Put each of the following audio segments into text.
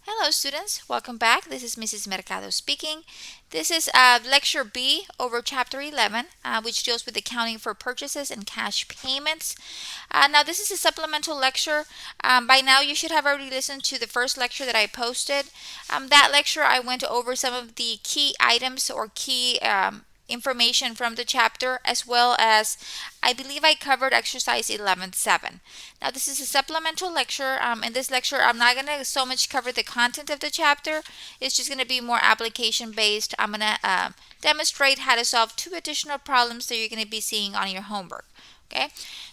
Hello students, welcome back. This is Mrs. Mercado speaking. This is lecture B over chapter 11, which deals with accounting for purchases and cash payments. Now this is a supplemental lecture. By now you should have already listened to the first lecture that I posted. That lecture I went over some of the key items or key information from the chapter, as well as I believe I covered exercise 11.7. Now this is a supplemental lecture. In this lecture I'm not going to so much cover the content of the chapter. It's just going to be more application based. I'm going to demonstrate how to solve two additional problems that you're going to be seeing on your homework. Okay,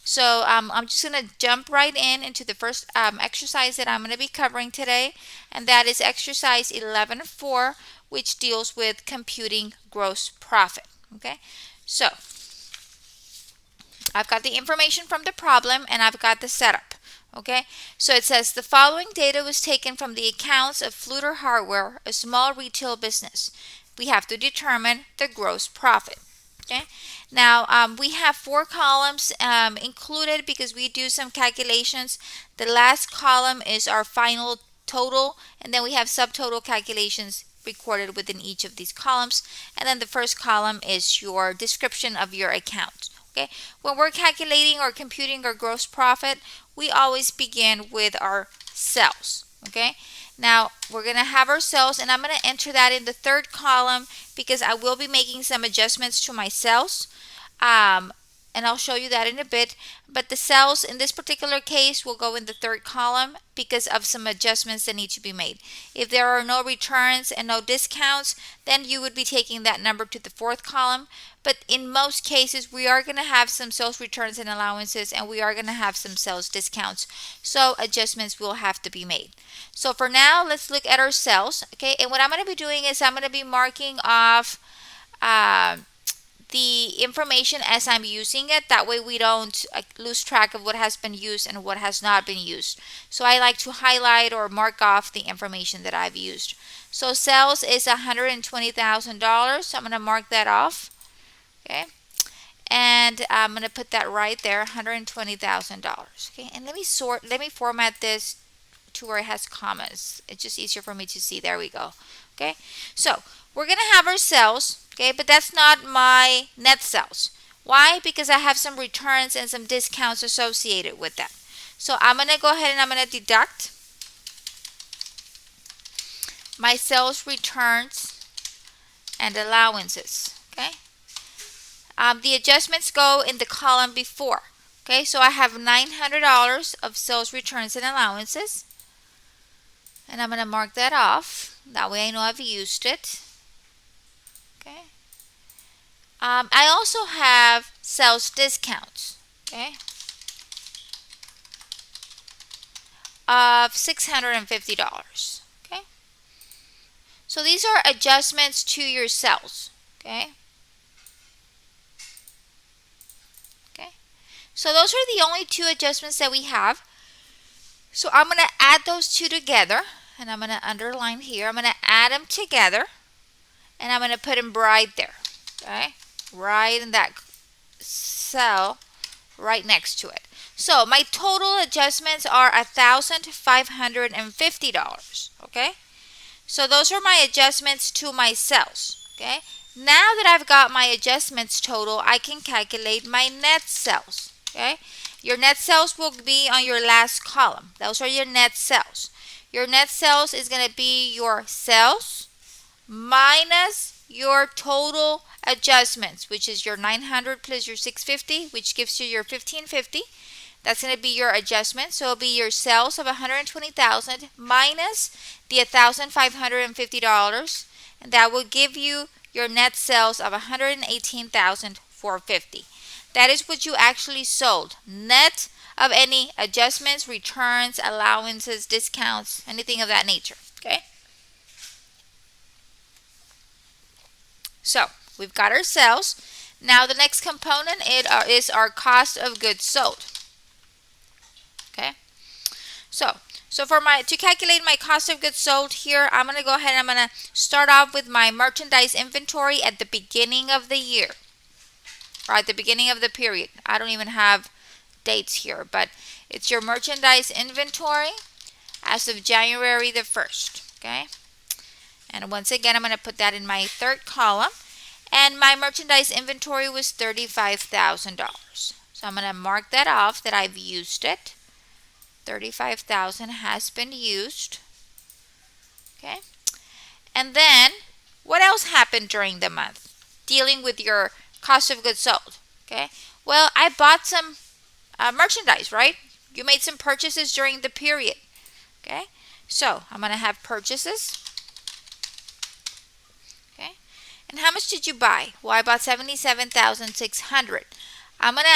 so I'm just going to jump right into the first exercise that I'm going to be covering today, and that is exercise 11.4, which deals with computing gross profit. Okay, so I've got the information from the problem and I've got the setup. Okay, so it says the following data was taken from the accounts of Fluter Hardware, a small retail business. We have to determine the gross profit. Okay, now we have four columns included because we do some calculations. The last column is our final total, and then we have subtotal calculations recorded within each of these columns, and then the first column is your description of your account. Okay, when we're calculating or computing our gross profit, we always begin with our sales. Okay, now we're going to have our sales, and I'm going to enter that in the third column because I will be making some adjustments to my sales. And I'll show you that in a bit. But the sales in this particular case will go in the third column because of some adjustments that need to be made. If there are no returns and no discounts, then you would be taking that number to the fourth column. But in most cases, we are going to have some sales returns and allowances, and we are going to have some sales discounts. So adjustments will have to be made. So for now, let's look at our sales. Okay, and what I'm going to be doing is I'm going to be marking off the information as I'm using it. That way we don't lose track of what has been used and what has not been used. So I like to highlight or mark off the information that I've used. So sales is $120,000. So I'm going to mark that off. Okay. And I'm going to put that right there, $120,000. Okay. And let me format this to where it has commas. It's just easier for me to see. There we go. Okay. So we're going to have our sales. Okay, but that's not my net sales. Why? Because I have some returns and some discounts associated with that. So I'm going to go ahead and I'm going to deduct my sales returns and allowances. Okay, the adjustments go in the column before. Okay, so I have $900 of sales returns and allowances, and I'm going to mark that off. That way I know I've used it. Okay. I also have sales discounts, okay, of $650. Okay. So these are adjustments to your sales. Okay. Okay. So those are the only two adjustments that we have. So I'm going to add those two together, and I'm going to underline here. I'm going to add them together, and I'm going to put them right there. Okay. Right in that cell right next to it. So my total adjustments are $1,550. Okay, so those are my adjustments to my sales. Okay, now that I've got my adjustments total, I can calculate my net sales. Okay, your net sales will be on your last column. Those are your net sales. Your net sales is going to be your sales minus your total adjustments, which is your 900 plus your 650, which gives you your 1550. That's going to be your adjustment. So it'll be your sales of 120,000 minus the $1,550, and that will give you your net sales of 118,450. That is what you actually sold, net of any adjustments, returns, allowances, discounts, anything of that nature. Okay. So we've got our sales. Now the next component is our cost of goods sold. Okay. So to calculate my cost of goods sold here, I'm going to go ahead and I'm going to start off with my merchandise inventory at the beginning of the year, or at the beginning of the period. I don't even have dates here, but it's your merchandise inventory as of January the 1st. Okay. And once again, I'm going to put that in my third column. And my merchandise inventory was $35,000. So I'm going to mark that off that I've used it. 35,000 has been used. Okay. And then what else happened during the month? Dealing with your cost of goods sold. Okay. Well, I bought some merchandise, right? You made some purchases during the period. Okay. So I'm going to have purchases. Okay. And how much did you buy? Well, I bought $77,600. I'm going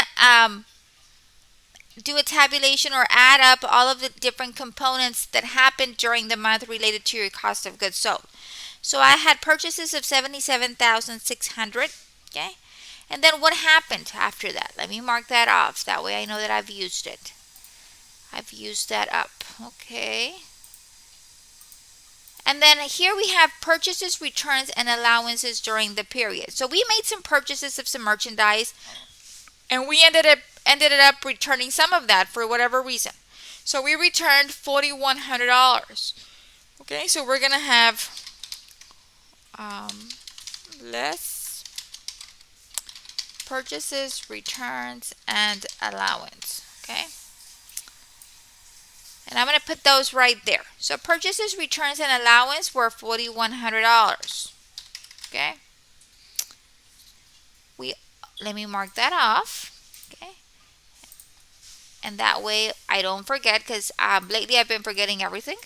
to do a tabulation or add up all of the different components that happened during the month related to your cost of goods sold. So I had purchases of $77,600. Okay. And then what happened after that? Let me mark that off. That way I know that I've used it. I've used that up. Okay. And then here we have purchases, returns, and allowances during the period. So we made some purchases of some merchandise, and we ended up returning some of that for whatever reason. So we returned $4,100. Okay, so we're gonna have less purchases, returns, and allowance. Okay. And I'm going to put those right there. So purchases, returns, and allowance were $4,100. Okay. Let me mark that off. Okay. And that way I don't forget, because lately I've been forgetting everything.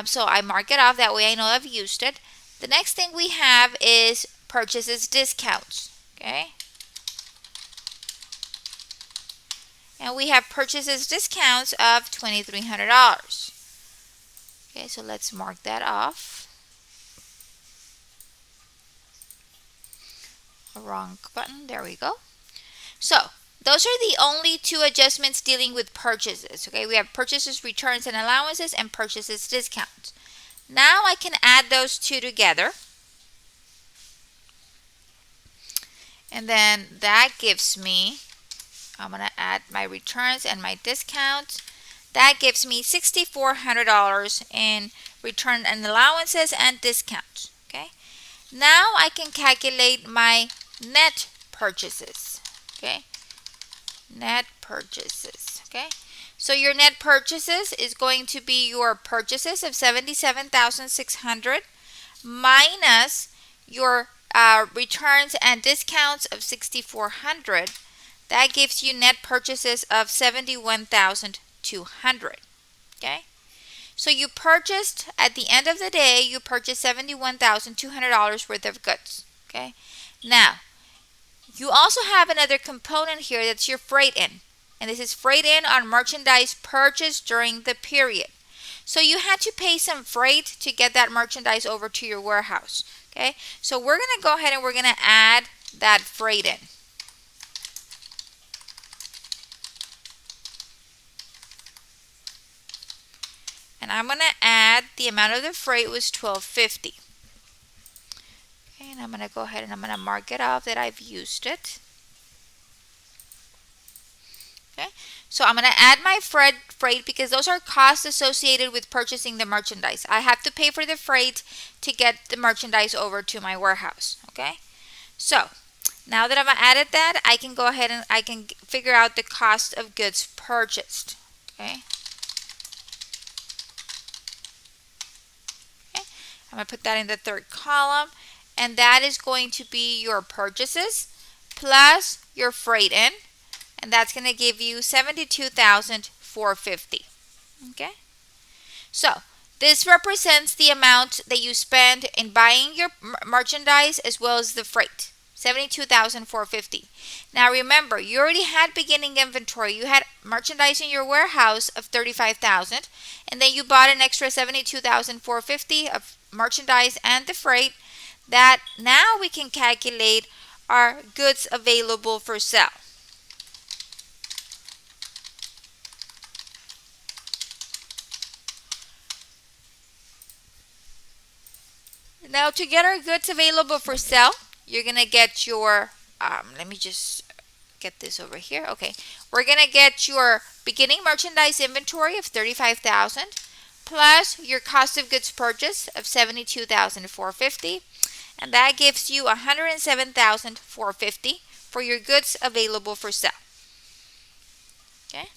So I mark it off. That way I know I've used it. The next thing we have is purchases, discounts. Okay. And we have purchases discounts of $2,300. Okay, so let's mark that off. Wrong button. There we go. So those are the only two adjustments dealing with purchases. Okay, we have purchases, returns, and allowances, and purchases, discounts. Now I can add those two together. And then that gives me, I'm going to add my returns and my discounts. That gives me $6,400 in return and allowances and discounts. Okay. Now I can calculate my net purchases. Okay. Net purchases. Okay. So your net purchases is going to be your purchases of $77,600 minus your returns and discounts of $6,400. That gives you net purchases of $71,200. Okay. So you purchased, at the end of the day, you purchased $71,200 worth of goods. Okay. Now, you also have another component here, that's your freight in. And this is freight in on merchandise purchased during the period. So you had to pay some freight to get that merchandise over to your warehouse. Okay. So we're going to go ahead and we're going to add that freight in. And I'm going to add the amount of the freight was $1,250. Okay, and I'm going to go ahead and I'm going to mark it off that I've used it. Okay, so I'm going to add my freight because those are costs associated with purchasing the merchandise. I have to pay for the freight to get the merchandise over to my warehouse. Okay, so now that I've added that, I can go ahead and I can figure out the cost of goods purchased. Okay. I'm going to put that in the third column, and that is going to be your purchases plus your freight in, and that's going to give you $72,450. Okay, so this represents the amount that you spend in buying your merchandise as well as the freight, $72,450. Now remember, you already had beginning inventory. You had merchandise in your warehouse of $35,000, and then you bought an extra $72,450 of merchandise and the freight. That now we can calculate our goods available for sale. Now to get our goods available for sale, you're going to get your, let me just get this over here. Okay, we're going to get your beginning merchandise inventory of $35,000 plus your cost of goods purchased of $72,450, and that gives you $107,450 for your goods available for sale. Okay,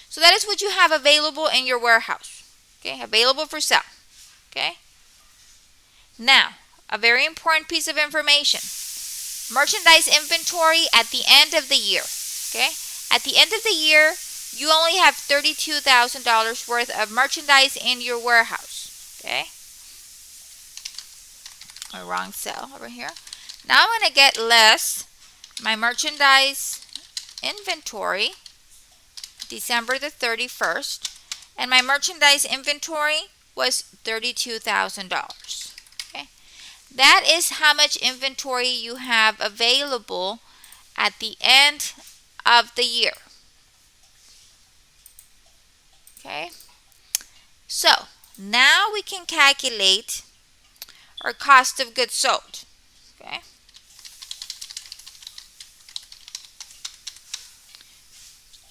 so that is what you have available in your warehouse. Okay, available for sale. Okay, now a very important piece of information: merchandise inventory at the end of the year. Okay, at the end of the year, you only have $32,000 worth of merchandise in your warehouse. Okay, or wrong cell over here. Now I'm going to get less my merchandise inventory December the 31st, and my merchandise inventory was $32,000. Okay, that is how much inventory you have available at the end of the year. Okay, so now we can calculate our cost of goods sold. Okay,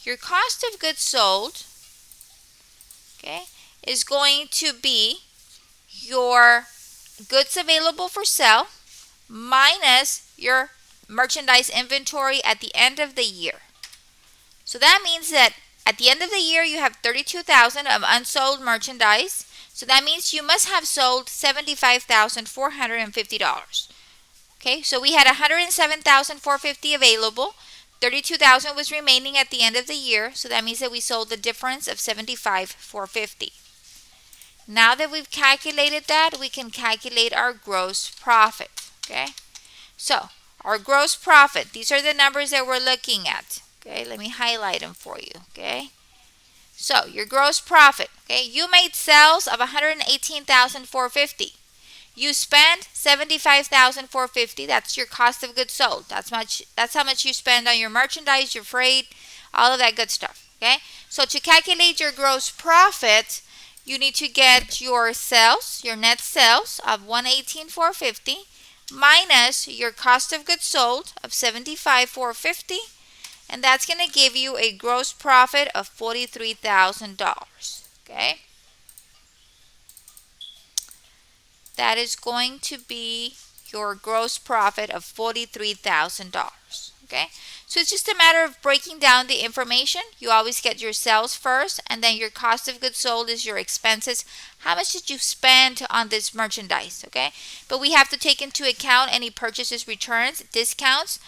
your cost of goods sold, okay, is going to be your goods available for sale minus your merchandise inventory at the end of the year. So that means that at the end of the year you have $32,000 of unsold merchandise. So that means you must have sold $75,450. Okay, so we had $107,450 available. $32,000 was remaining at the end of the year, so that means that we sold the difference of $75,450. Now that we've calculated that, we can calculate our gross profit. Okay, so our gross profit, these are the numbers that we're looking at. Okay, let me highlight them for you. Okay, so your gross profit, okay, you made sales of $118,450. You spend $75,450. That's your cost of goods sold. That's how much you spend on your merchandise, your freight, all of that good stuff. Okay, so to calculate your gross profit, you need to get your sales, your net sales of $118,450 minus your cost of goods sold of $75,450, and that's going to give you a gross profit of $43,000. Okay, that is going to be your gross profit of $43,000. Okay, so it's just a matter of breaking down the information. You always get your sales first, and then your cost of goods sold is your expenses. How much did you spend on this merchandise? Okay, but we have to take into account any purchases, returns, discounts,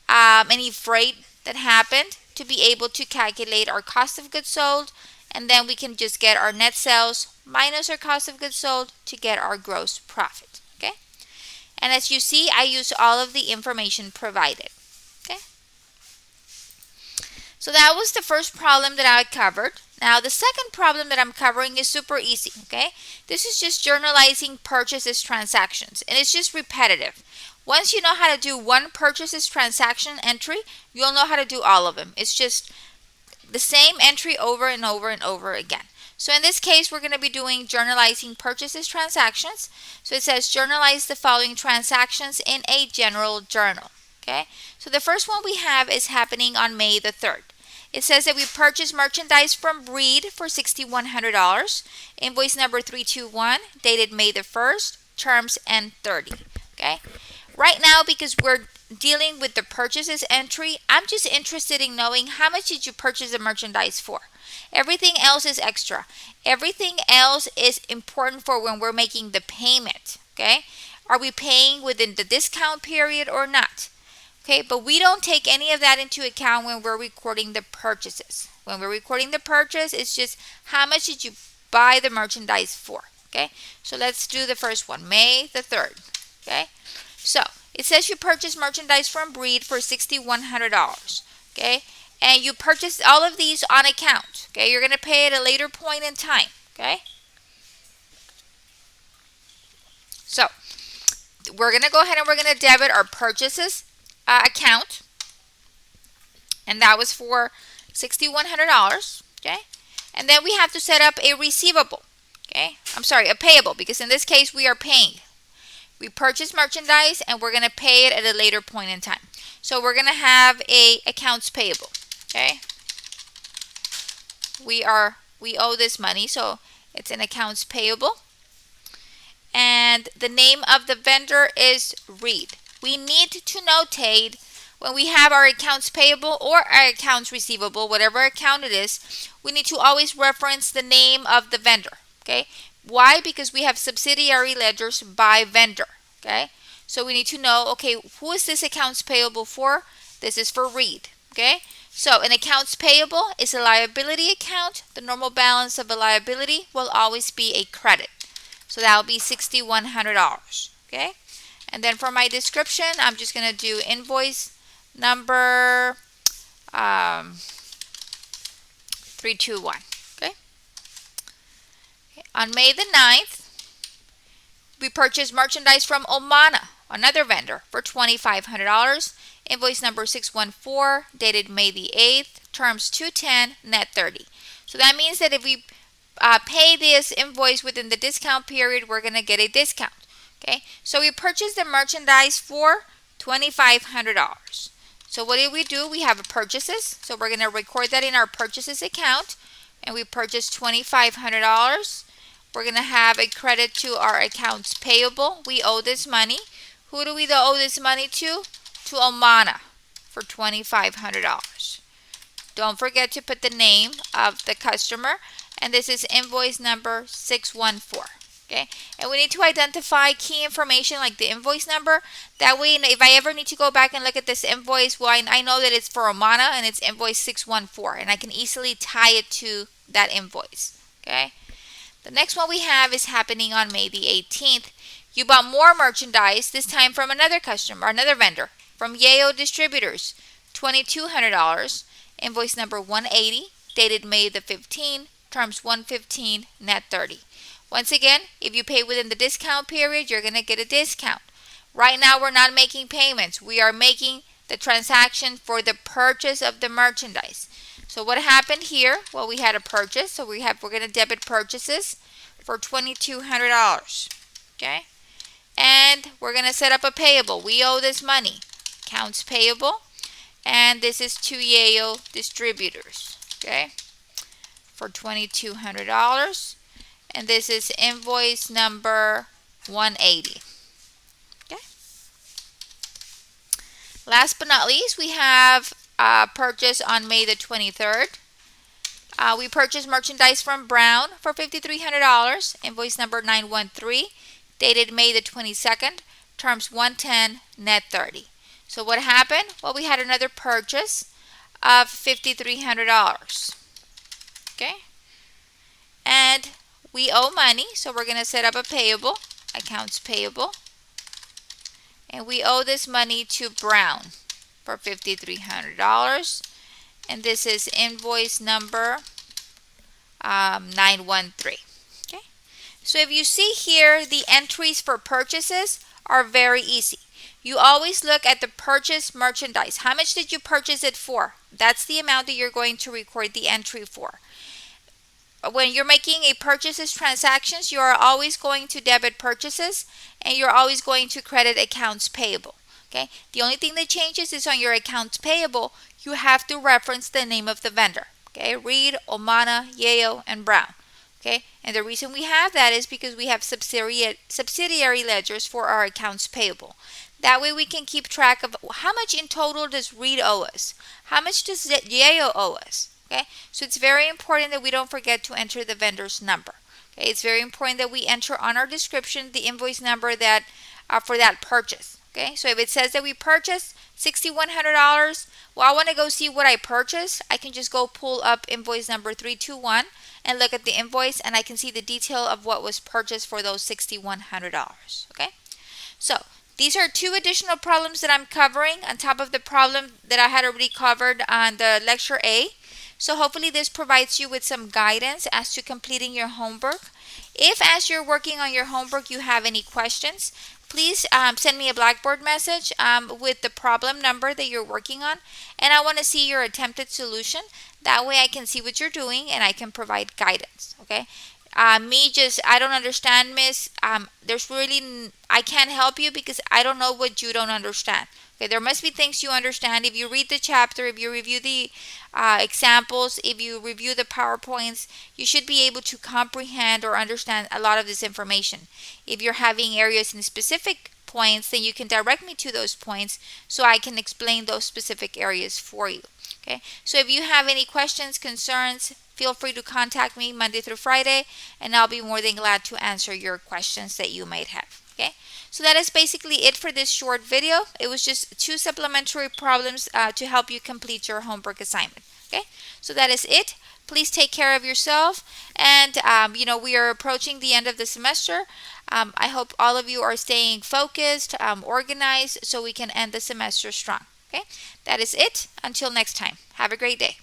any freight that happened to be able to calculate our cost of goods sold, and then we can just get our net sales minus our cost of goods sold to get our gross profit. Okay, and as you see, I use all of the information provided. Okay, so that was the first problem that I covered. Now the second problem that I'm covering is super easy. Okay, this is just journalizing purchases transactions, and it's just repetitive. Once you know how to do one purchases transaction entry, you'll know how to do all of them. It's just the same entry over and over and over again. So in this case, we're going to be doing journalizing purchases transactions. So it says journalize the following transactions in a general journal. Okay, so the first one we have is happening on May the 3rd. It says that we purchased merchandise from Breed for $6,100. Invoice number 321, dated May the 1st, terms end 30. Okay, right now, because we're dealing with the purchases entry, I'm just interested in knowing how much did you purchase the merchandise for. Everything else is extra. Everything else is important for when we're making the payment. Okay, are we paying within the discount period or not? Okay, but we don't take any of that into account when we're recording the purchases. When we're recording the purchase, it's just how much did you buy the merchandise for. Okay, so let's do the first one, May the 3rd. Okay, so it says you purchased merchandise from Breed for $6,100. Okay, and you purchased all of these on account. Okay, you're going to pay at a later point in time. Okay, so we're going to go ahead and we're going to debit our purchases account, and that was for $6,100. Okay, and then we have to set up a receivable. Okay, I'm sorry, a payable, because in this case we are paying. We purchase merchandise and we're going to pay it at a later point in time. So we're going to have a accounts payable. Okay, we owe this money, so It's in accounts payable. And the name of the vendor is Reed. We need to notate when we have our accounts payable or our accounts receivable, whatever account it is, we need to always reference the name of the vendor. Okay? Why? Because we have subsidiary ledgers by vendor. Okay? So we need to know, okay, who is this accounts payable for? This is for Reed. Okay? So an accounts payable is a liability account. The normal balance of a liability will always be a credit. So that will be $6,100. Okay? And then for my description, I'm just going to do invoice number 321. Okay? On May the 9th, we purchased merchandise from Omana, another vendor, for $2,500. Invoice number 614, dated May the 8th, terms 210, net 30. So that means that if we pay this invoice within the discount period, we're going to get a discount. Okay, so we purchased the merchandise for $2,500. So what did we do? We have purchases. So we're going to record that in our purchases account. And we purchased $2,500. We're going to have a credit to our accounts payable. We owe this money. Who do we owe this money to? To Omana for $2,500. Don't forget to put the name of the customer. And this is invoice number 614. Okay, and we need to identify key information like the invoice number. That way, if I ever need to go back and look at this invoice, well, I know that it's for Omana and it's invoice 614, and I can easily tie it to that invoice. Okay, the next one we have is happening on May the 18th. You bought more merchandise, this time from another customer, another vendor, from Yale Distributors, $2,200, invoice number 180, dated May the 15th, terms 115, net 30. Once again, if you pay within the discount period, you're going to get a discount. Right now, we're not making payments. We are making the transaction for the purchase of the merchandise. So what happened here? Well, we had a purchase. So we're going to debit purchases for $2,200. Okay? And we're going to set up a payable. We owe this money. Accounts payable. And this is to Yale Distributors. Okay? For $2,200. And this is invoice number 180. Okay. Last but not least, we have a purchase on May the 23rd. We purchased merchandise from Brown for $5,300. Invoice number 913, dated May the 22nd. Terms 110, net 30. So what happened? Well, we had another purchase of $5,300. Okay. And we owe money, so we're going to set up a payable, accounts payable. And we owe this money to Brown for $5,300. And this is invoice number 913. Okay. So if you see here, the entries for purchases are very easy. You always look at the purchased merchandise. How much did you purchase it for? That's the amount that you're going to record the entry for. When you're making a purchases transactions, you are always going to debit purchases and you're always going to credit accounts payable. Okay. The only thing that changes is on your accounts payable, you have to reference the name of the vendor. Okay. Reed, Omana, Yale, and Brown. Okay. And the reason we have that is because we have subsidiary ledgers for our accounts payable. That way we can keep track of how much in total does Reed owe us? How much does Yale owe us? Okay, so it's very important that we don't forget to enter the vendor's number. Okay, it's very important that we enter on our description the invoice number for that purchase. Okay, so if it says that we purchased $6,100, well, I want to go see what I purchased. I can just go pull up invoice number 321 and look at the invoice, and I can see the detail of what was purchased for those $6,100. Okay, so these are two additional problems that I'm covering on top of the problem that I had already covered on the lecture A. So hopefully this provides you with some guidance as to completing your homework. If as you're working on your homework you have any questions, please send me a Blackboard message with the problem number that you're working on. And I want to see your attempted solution. That way I can see what you're doing and I can provide guidance. Okay. I don't understand, miss. I can't help you because I don't know what you don't understand. Okay, there must be things you understand. If you read the chapter, if you review the examples, if you review the PowerPoints, you should be able to comprehend or understand a lot of this information. If you're having areas in specific points, then you can direct me to those points so I can explain those specific areas for you. Okay, so if you have any questions, concerns, feel free to contact me Monday through Friday, and I'll be more than glad to answer your questions that you might have. Okay, so that is basically it for this short video. It was just 2 supplementary problems to help you complete your homework assignment. Okay, so that is it. Please take care of yourself, and we are approaching the end of the semester. I hope all of you are staying focused, organized, so we can end the semester strong. Okay, that is it. Until next time, have a great day.